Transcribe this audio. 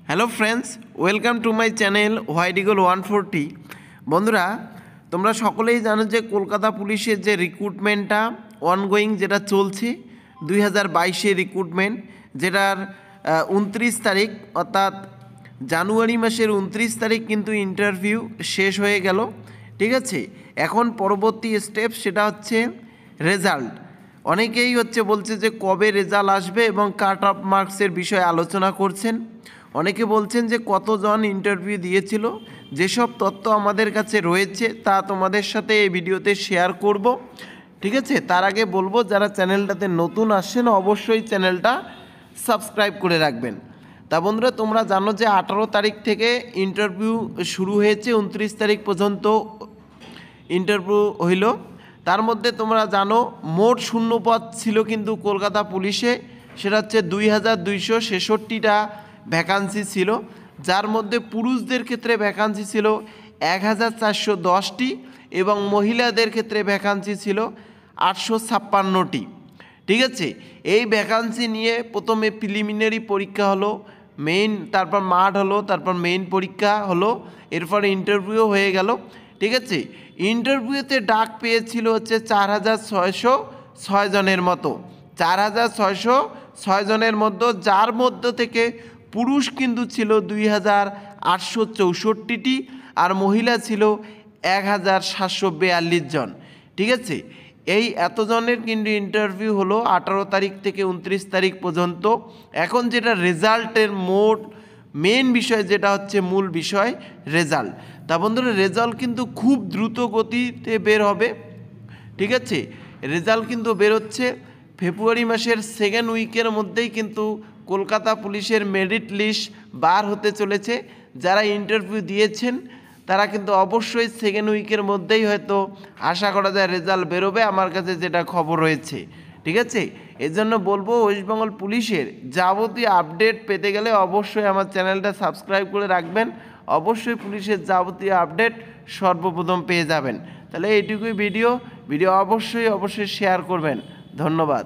Hello friends, welcome to my channel white eagle 140। বন্ধুরা, তোমরা সকলেই জানো যে কলকাতা পুলিশের যে রিক্রুটমেন্টটা অনগোয়িং যেটা চলছে 2022-এর রিক্রুটমেন্ট, যেটার 29 তারিখ অর্থাৎ জানুয়ারি মাসের 29 তারিখ কিন্তু ইন্টারভিউ শেষ হয়ে গেল। ঠিক আছে, এখন পরবর্তী স্টেপ সেটা হচ্ছে রেজাল্ট। অনেকেই বলছে যে কবে রেজাল্ট আসবে এবং কাট অফ মার্কসের বিষয়ে আলোচনা করছেন। অনেকে বলছেন যে কতজন ইন্টারভিউ দিয়েছিল। যেসব তথ্য আমাদের কাছে রয়েছে তা তোমাদের সাথে এই ভিডিওতে শেয়ার করব। ঠিক আছে, তার আগে বলবো যারা চ্যানেলটাতে নতুন আসছেন অবশ্যই চ্যানেলটা সাবস্ক্রাইব করে রাখবেন। তা বন্ধুরা, তোমরা জানো যে 18 তারিখ থেকে ইন্টারভিউ শুরু হয়েছে, 29 তারিখ পর্যন্ত ইন্টারভিউ হইল। তার মধ্যে তোমরা জানো মোট শূন্যপদ ছিল কিন্তু কলকাতা পুলিশে, সেটা হচ্ছে 2266টা ভ্যাকান্সি ছিল, যার মধ্যে পুরুষদের ক্ষেত্রে ভ্যাকান্সি ছিল 1410টি এবং মহিলাদের ক্ষেত্রে ভ্যাকান্সি ছিল 856টি। ঠিক আছে, এই ভ্যাকান্সি নিয়ে প্রথমে প্রিলিমিনারি পরীক্ষা হলো, মেইন, তারপর মাঠ হলো, তারপর মেইন পরীক্ষা হলো, এরপরে ইন্টারভিউ হয়ে গেল। ঠিক আছে, ইন্টারভিউতে ডাক পেয়েছিল 4606 জনের মতো, 4606 জনের মধ্যে, যার মধ্য থেকে পুরুষ কিন্তু ছিল 2864টি আর মহিলা ছিল 1742 জন। ঠিক আছে, এই এতজনের কিন্তু ইন্টারভিউ হলো 18 তারিখ থেকে 29 তারিখ পর্যন্ত। এখন যেটা রেজাল্টের মেন বিষয়, যেটা হচ্ছে মূল বিষয় রেজাল্ট। তা বন্ধুরা, রেজাল্ট কিন্তু খুব দ্রুত গতিতে বের হবে। ঠিক আছে, রেজাল্ট কিন্তু বেরোচ্ছে ফেব্রুয়ারি মাসের সেকেন্ড উইকের মধ্যেই কিন্তু কলকাতা পুলিশের মেরিট লিস্ট বার হতে চলেছে। যারা ইন্টারভিউ দিয়েছেন তারা কিন্তু অবশ্যই সেকেন্ড উইকের মধ্যেই হয়তো আশা করা যায় রেজাল্ট বেরোবে, আমার কাছে যেটা খবর রয়েছে। ঠিক আছে, এজন্য বলবো ওয়েস্টবেঙ্গল পুলিশের যাবতীয় আপডেট পেতে গেলে অবশ্যই আমার চ্যানেলটা সাবস্ক্রাইব করে রাখবেন। অবশ্যই পুলিশের যাবতীয় আপডেট সর্বপ্রথম পেয়ে যাবেন। তাহলে এইটুকুই ভিডিও অবশ্যই শেয়ার করবেন। ধন্যবাদ।